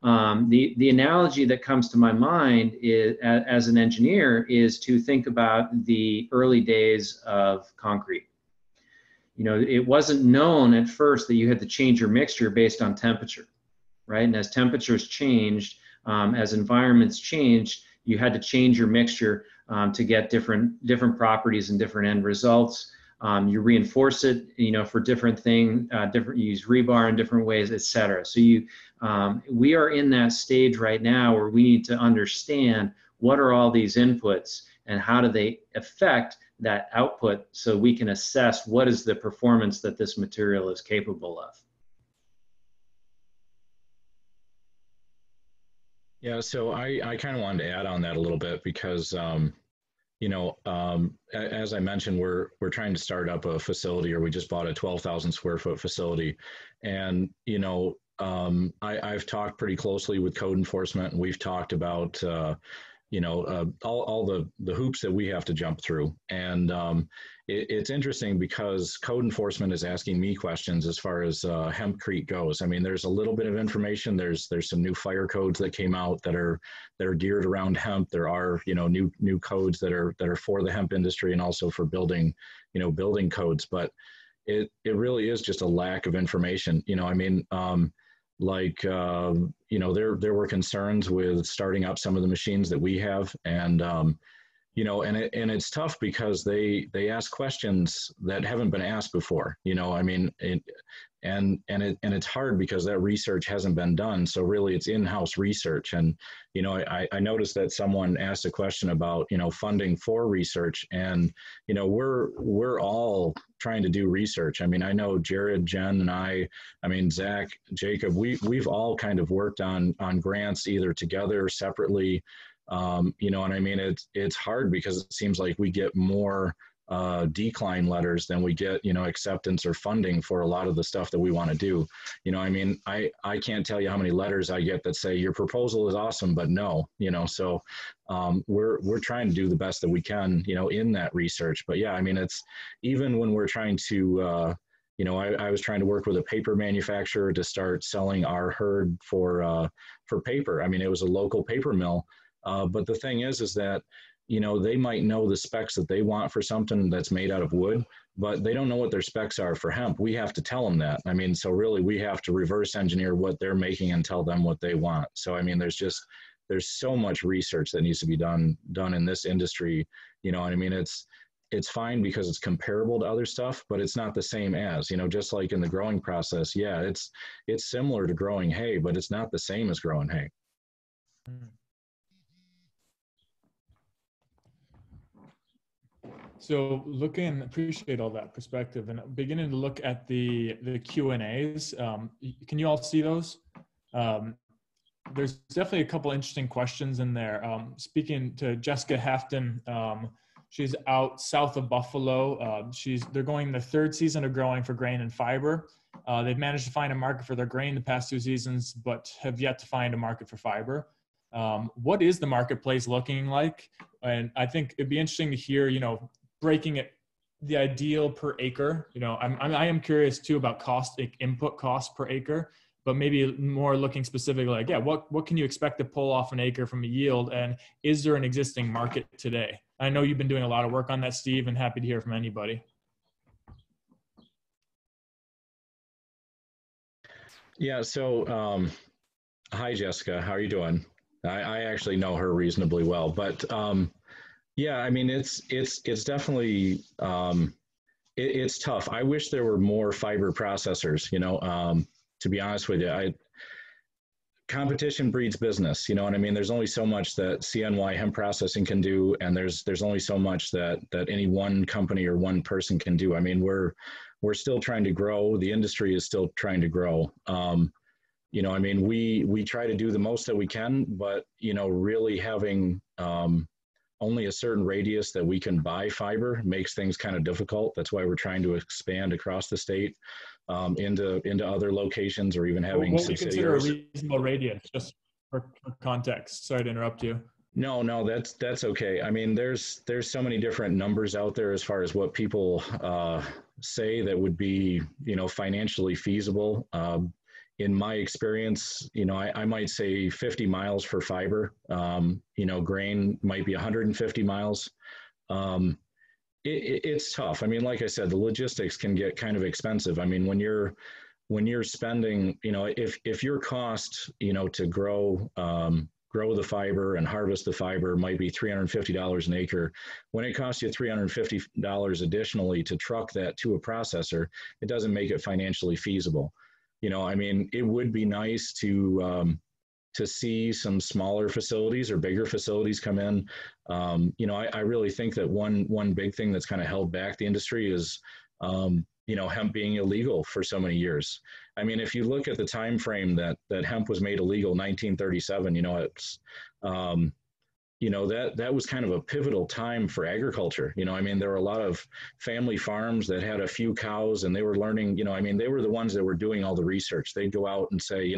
The analogy that comes to my mind is, as an engineer, is to think about the early days of concrete. It wasn't known at first that you had to change your mixture based on temperature, right? And as temperatures changed, as environments changed, you had to change your mixture to get different properties and different end results. You reinforce it, for different things, you use rebar in different ways, et cetera. So we are in that stage right now where we need to understand what are all these inputs and how do they affect that output, so we can assess what is the performance that this material is capable of. Yeah, so I kind of wanted to add on that a little bit because as I mentioned, we're trying to start up a facility, or we just bought a 12,000 square foot facility, and I've talked pretty closely with code enforcement, and we've talked about all the hoops that we have to jump through. And it's interesting because code enforcement is asking me questions as far as hempcrete goes. I mean, there's a little bit of information. There's some new fire codes that came out that are geared around hemp. There are new codes that are for the hemp industry and also for building codes. But it really is just a lack of information. There were concerns with starting up some of the machines that we have, and it's tough because they ask questions that haven't been asked before. It's hard because that research hasn't been done. So really, it's in-house research. And I noticed that someone asked a question about funding for research, and we're all trying to do research. I mean, I know Jared, Jen, and I mean, Zach, Jacob, we've all kind of worked on grants either together or separately. And I mean, it's hard because it seems like we get more decline letters than we get, acceptance or funding for a lot of the stuff that we want to do. I can't tell you how many letters I get that say your proposal is awesome, but no, so we're trying to do the best that we can, in that research. But yeah, I mean, it's even when we're trying to, I was trying to work with a paper manufacturer to start selling our herd for paper. I mean, it was a local paper mill. But the thing is that, they might know the specs that they want for something that's made out of wood, but they don't know what their specs are for hemp. We have to tell them that. I mean, so really we have to reverse engineer what they're making and tell them what they want. So, I mean, there's so much research that needs to be done in this industry. And I mean, it's fine because it's comparable to other stuff, but it's not the same as, just like in the growing process. Yeah, it's similar to growing hay, but it's not the same as growing hay. So appreciate all that perspective, and beginning to look at the Q&As. Can you all see those? There's definitely a couple interesting questions in there. Speaking to Jessica Hafton, she's out south of Buffalo. They're going the third season of growing for grain and fiber. They've managed to find a market for their grain the past 2 seasons, but have yet to find a market for fiber. What is the marketplace looking like? And I think it'd be interesting to hear, breaking it, the ideal per acre. I am curious too about input cost per acre, but maybe more looking specifically like, what can you expect to pull off an acre from a yield? And is there an existing market today? I know you've been doing a lot of work on that, Steve, and happy to hear from anybody. Yeah. So, hi, Jessica. How are you doing? I actually know her reasonably well, but yeah, I mean, it's definitely, it's tough. I wish there were more fiber processors, to be honest with you. Competition breeds business, and I mean, there's only so much that CNY hemp processing can do, and there's only so much that any one company or one person can do. I mean, we're still trying to grow. The industry is still trying to grow. I mean, we try to do the most that we can, but, really having only a certain radius that we can buy fiber makes things kind of difficult. That's why we're trying to expand across the state into other locations, or even having what would you consider a subsidiaries. reasonable radius, just for context? Sorry to interrupt you. No, that's okay. I mean, there's so many different numbers out there as far as what people say that would be, financially feasible. In my experience, I might say 50 miles for fiber. Grain might be 150 miles. It's tough. I mean, like I said, the logistics can get kind of expensive. I mean, when you're spending, if your cost, to grow the fiber and harvest the fiber might be $350 an acre. When it costs you $350 additionally to truck that to a processor, it doesn't make it financially feasible. I mean, it would be nice to see some smaller facilities or bigger facilities come in. I really think that one big thing that's kind of held back the industry is, hemp being illegal for so many years. I mean, if you look at the time frame that hemp was made illegal, 1937, it's that was kind of a pivotal time for agriculture. I mean, there were a lot of family farms that had a few cows, and they were learning, I mean, they were the ones that were doing all the research. They'd go out and say,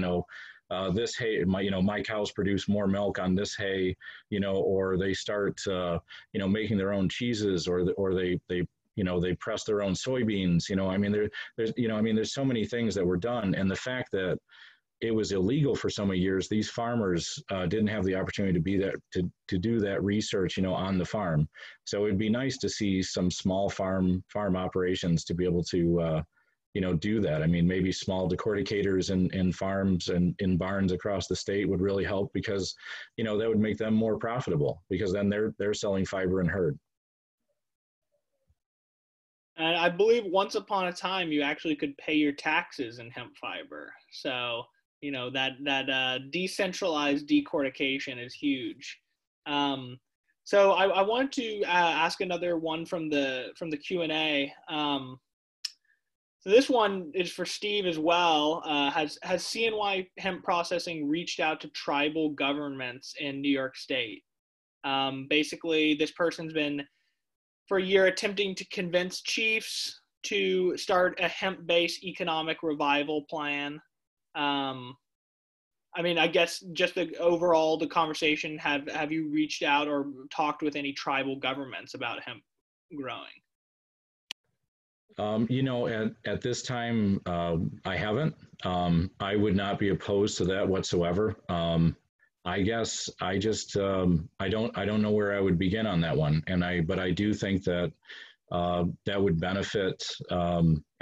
this hay, my cows produce more milk on this hay, or they start, making their own cheeses, or they press their own soybeans. I mean, there's so many things that were done, and the fact that it was illegal for so many years, these farmers didn't have the opportunity to be there to do that research, on the farm. So it'd be nice to see some small farm operations to be able to, do that. I mean, maybe small decorticators in farms and in barns across the state would really help, because, that would make them more profitable, because then they're selling fiber and herd. And I believe once upon a time you actually could pay your taxes in hemp fiber. So that decentralized decortication is huge. So I wanted to ask another one from the Q&A. So this one is for Steve as well. Has CNY hemp processing reached out to tribal governments in New York State? Basically, this person's been for a year attempting to convince chiefs to start a hemp-based economic revival plan. I mean, I guess just the conversation, have you reached out or talked with any tribal governments about hemp growing? At this time, I haven't. I would not be opposed to that whatsoever. I guess I just I don't know where I would begin on that one, but I do think that that would benefit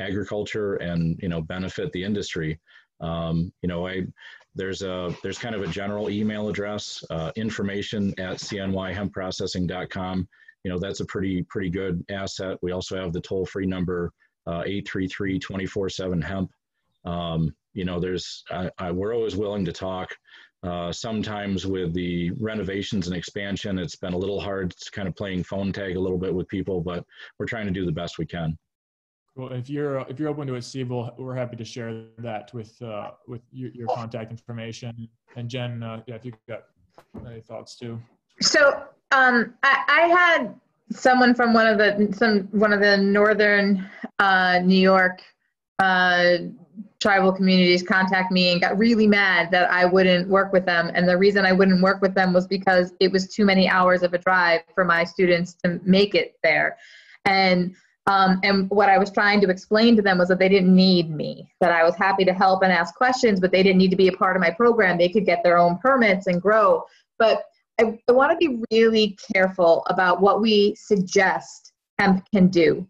agriculture and benefit the industry. There's kind of a general email address, information@cnyhempprocessing.com. That's a pretty good asset. We also have the toll-free number 833-24/7 hemp. We're always willing to talk. Sometimes with the renovations and expansion, it's been a little hard. It's kind of playing phone tag a little bit with people, but we're trying to do the best we can. Well, if you're open to it, Steve, we're happy to share that with your contact information. And Jen, if you've got any thoughts too. So I had someone from one of the northern New York tribal communities contact me and got really mad that I wouldn't work with them. And the reason I wouldn't work with them was because it was too many hours of a drive for my students to make it there. And what I was trying to explain to them was that they didn't need me, that I was happy to help and ask questions, but they didn't need to be a part of my program. They could get their own permits and grow. But I want to be really careful about what we suggest hemp can do.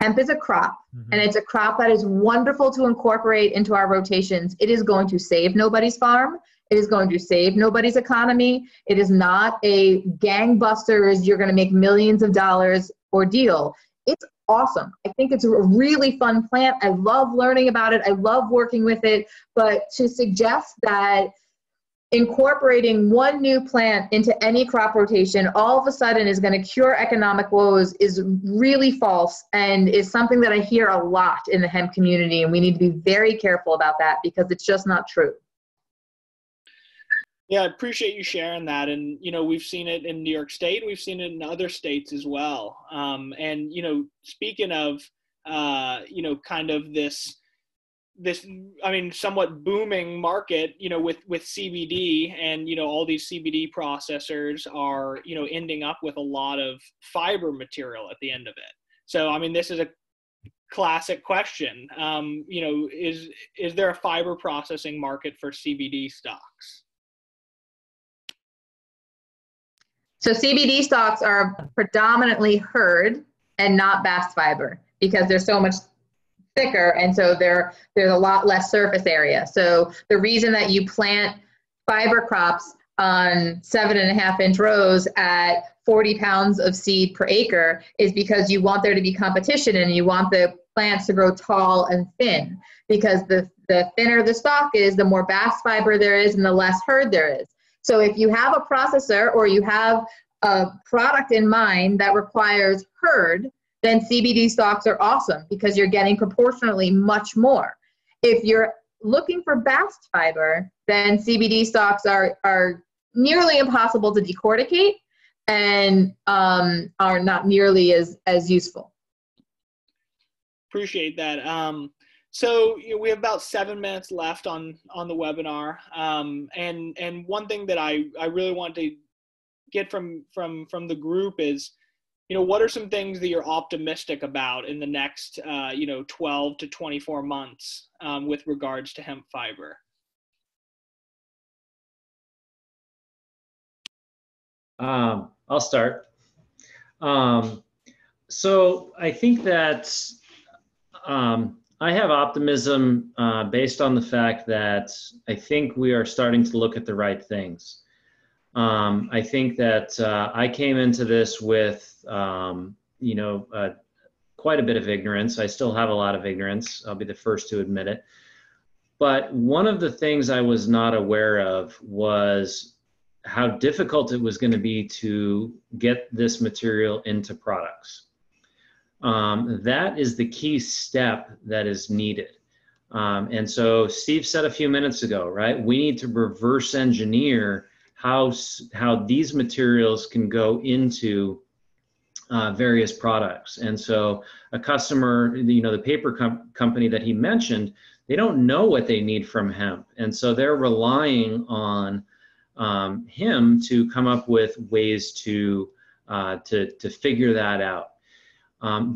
Hemp is a crop, and it's a crop that is wonderful to incorporate into our rotations. It is going to save nobody's farm. It is going to save nobody's economy. It is not a gangbusters, you're going to make millions of dollars ordeal. It's awesome. I think it's a really fun plant. I love learning about it. I love working with it. But to suggest that incorporating one new plant into any crop rotation all of a sudden is going to cure economic woes is really false, and is something that I hear a lot in the hemp community, and we need to be very careful about that because it's just not true. Yeah, I appreciate you sharing that. And, we've seen it in New York State. We've seen it in other states as well. And, speaking of, kind of this, I mean, somewhat booming market, with CBD, and, all these CBD processors are, ending up with a lot of fiber material at the end of it. So, I mean, this is a classic question. Is there a fiber processing market for CBD stocks? So CBD stocks are predominantly herd and not bast fiber because they're so much thicker, and so there's a lot less surface area. So the reason that you plant fiber crops on 7.5-inch rows at 40 pounds of seed per acre is because you want there to be competition, and you want the plants to grow tall and thin, because the thinner the stalk is, the more bast fiber there is and the less herd there is. So if you have a processor or you have a product in mind that requires herd, then CBD stocks are awesome because you're getting proportionally much more. If you're looking for bast fiber, then CBD stocks are nearly impossible to decorticate and are not nearly as useful. Appreciate that. So we have about 7 minutes left on the webinar, and one thing that I really want to get from the group is, what are some things that you're optimistic about in the next 12 to 24 months with regards to hemp fiber? I'll start. So I think that I have optimism based on the fact that I think we are starting to look at the right things. I think that I came into this with, quite a bit of ignorance. I still have a lot of ignorance. I'll be the first to admit it. But one of the things I was not aware of was how difficult it was going to be to get this material into products. That is the key step that is needed. And so Steve said a few minutes ago, right? We need to reverse engineer how these materials can go into various products. And so a customer, the paper company that he mentioned, they don't know what they need from hemp. And so they're relying on him to come up with ways to figure that out.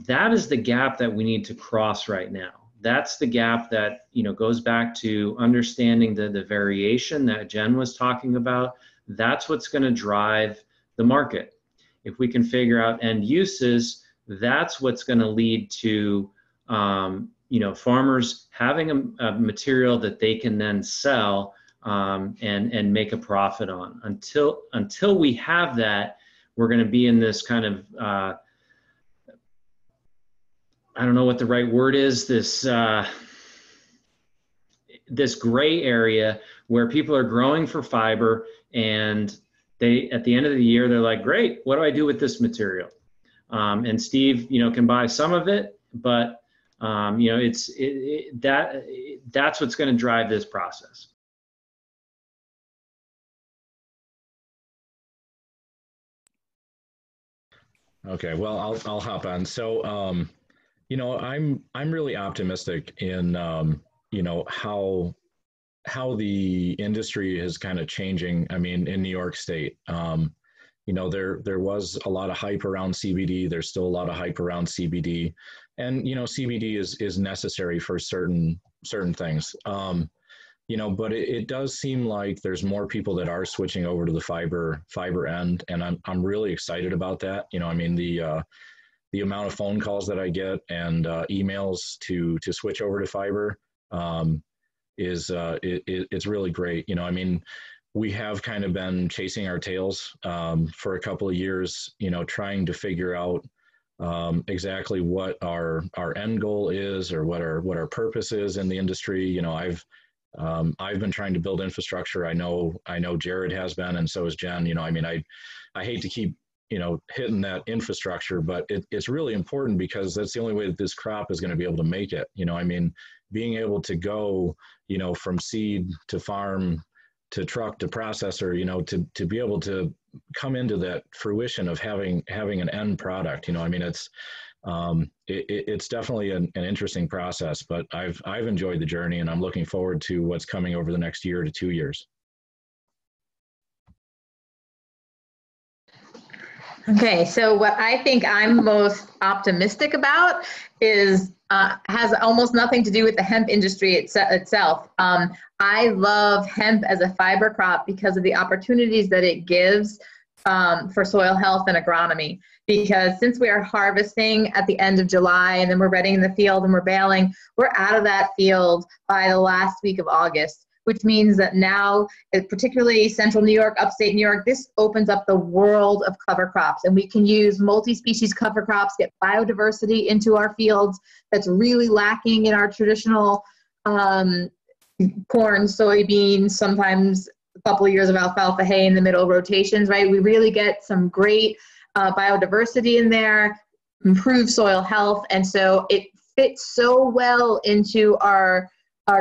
That is the gap that we need to cross right now. That's the gap that goes back to understanding the variation that Jen was talking about. That's what's going to drive the market. If we can figure out end uses, that's what's going to lead to farmers having a material that they can then sell and make a profit on. Until we have that, we're going to be in this kind of I don't know what the right word is, this gray area where people are growing for fiber, and they, at the end of the year, they're like, great, what do I do with this material? And Steve, can buy some of it, but that's what's going to drive this process. Okay, well, I'll hop on. So, I'm really optimistic in how the industry is kind of changing. I mean, in New York State, there was a lot of hype around CBD. There's still a lot of hype around CBD, and CBD is necessary for certain things. But it does seem like there's more people that are switching over to the fiber end, and I'm really excited about that. The amount of phone calls that I get and emails to switch over to fiber it's really great. We have kind of been chasing our tails for a couple of years, trying to figure out exactly what our end goal is, or what our purpose is in the industry. I've been trying to build infrastructure. I know Jared has been, and so has Jen. I hate to keep hitting that infrastructure, but it's really important because that's the only way that this crop is going to be able to make it. Being able to go, from seed to farm to truck to processor, to be able to come into that fruition of having an end product. It's definitely an interesting process, but I've enjoyed the journey, and I'm looking forward to what's coming over the next year to 2 years. Okay, so what I think I'm most optimistic about is has almost nothing to do with the hemp industry itself. I love hemp as a fiber crop because of the opportunities that it gives for soil health and agronomy. Because since we are harvesting at the end of July and then we're ready in the field and we're baling, we're out of that field by the last week of August, which means that now, particularly central New York, upstate New York, this opens up the world of cover crops. And we can use multi-species cover crops, get biodiversity into our fields that's really lacking in our traditional corn, soybeans, sometimes a couple of years of alfalfa hay in the middle rotations, right? We really get some great biodiversity in there. improve soil health. And so it fits so well into our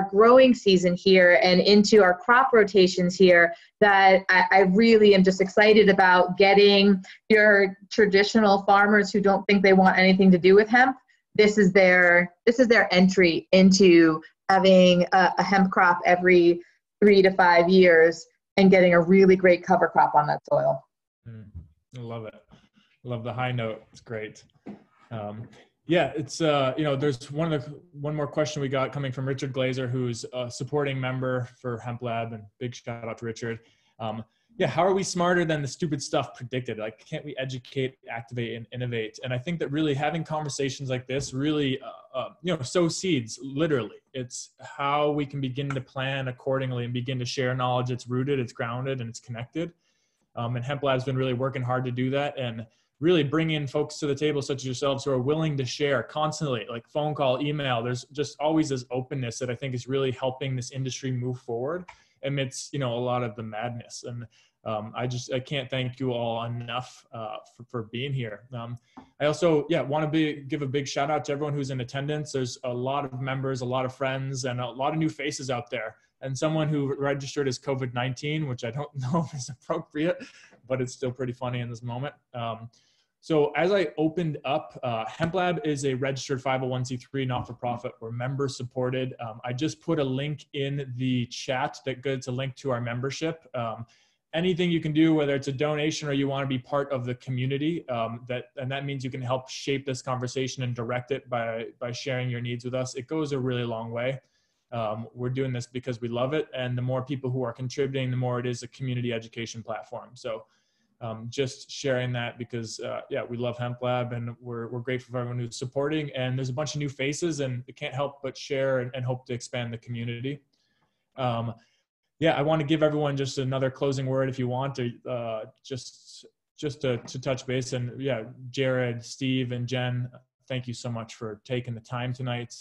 growing season here and into our crop rotations here that I really am just excited about getting your traditional farmers who don't think they want anything to do with hemp. This is their entry into having a hemp crop every 3 to 5 years and getting a really great cover crop on that soil. I love it. Love the high note. It's great. Yeah, it's there's one more question we got coming from Richard Glazer, who's a supporting member for HempLab, and big shout out to Richard. Yeah, how are we smarter than the stupid stuff predicted? Like, can't we educate, activate, and innovate? And I think that really having conversations like this really, sow seeds, literally. It's how we can begin to plan accordingly and begin to share knowledge that's rooted, it's grounded, and it's connected. And HempLab's been really working hard to do that, and really bring in folks to the table such as yourselves who are willing to share constantly, like phone call, email. There's just always this openness that I think is really helping this industry move forward amidst, a lot of the madness. And I can't thank you all enough for being here. I also, want to give a big shout out to everyone who's in attendance. There's a lot of members, a lot of friends, and a lot of new faces out there. And someone who registered as COVID-19, which I don't know if is appropriate, but it's still pretty funny in this moment. So as I opened up, HempLab is a registered 501c3 not-for-profit. We're member supported. I just put a link in the chat that gets a link to our membership. Anything you can do, whether it's a donation or you want to be part of the community, that means you can help shape this conversation and direct it by sharing your needs with us. It goes a really long way. We're doing this because we love it, and the more people who are contributing, the more it is a community education platform. So just sharing that because we love HempLab, and we're grateful for everyone who's supporting, and there's a bunch of new faces, and we can't help but share and hope to expand the community. I want to give everyone just another closing word if you want to, just to touch base. And Jared, Steve, and Jen, thank you so much for taking the time tonight.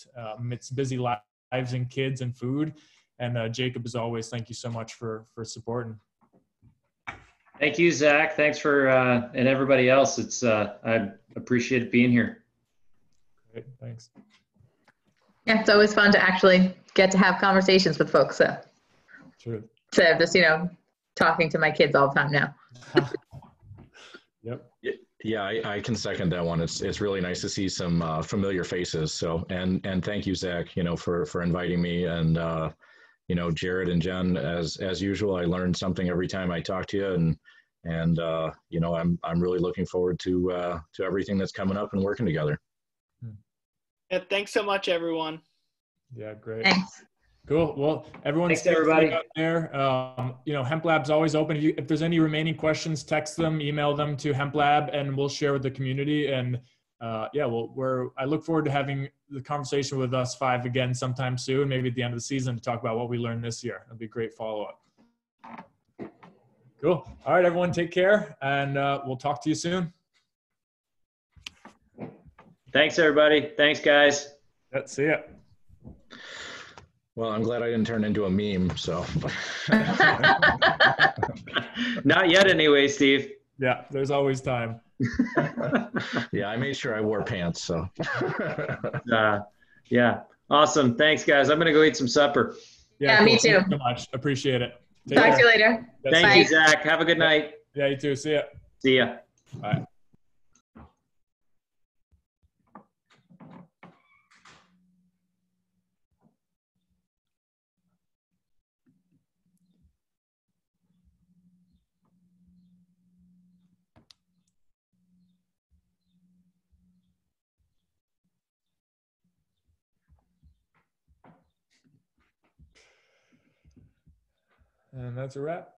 It's busy lives and kids and food. And Jacob, as always, thank you so much for supporting. Thank you, Zach. Thanks for, and everybody else. It's, I appreciate it being here. Great, thanks. Yeah, it's always fun to actually get to have conversations with folks. So. True. Instead of just, talking to my kids all the time now. Yep. Yeah, I can second that one. It's really nice to see some familiar faces. So, and thank you, Zach, for inviting me, and Jared and Jen, as usual, I learned something every time I talk to you, and I'm really looking forward to everything that's coming up and working together. Yeah, thanks so much, everyone. Yeah, great. Thanks. Cool. Well, everyone's Thanks, everybody out there. HempLab's always open. If there's any remaining questions, text them, email them to HempLab, and we'll share with the community. And I look forward to having the conversation with us 5 again sometime soon, maybe at the end of the season, to talk about what we learned this year. It'll be a great follow-up. Cool. All right, everyone, take care, and we'll talk to you soon. Thanks, everybody. Thanks, guys. See ya. Well, I'm glad I didn't turn into a meme, so. Not yet anyway, Steve. Yeah, there's always time. Yeah, I made sure I wore pants, so. Yeah, awesome. Thanks, guys. I'm going to go eat some supper. Yeah, me too. Thank you so much. Appreciate it. Take Talk care. to you later. Thank you, Zach. Have a good night. Yeah, you too. See ya. See ya. Bye. And that's a wrap.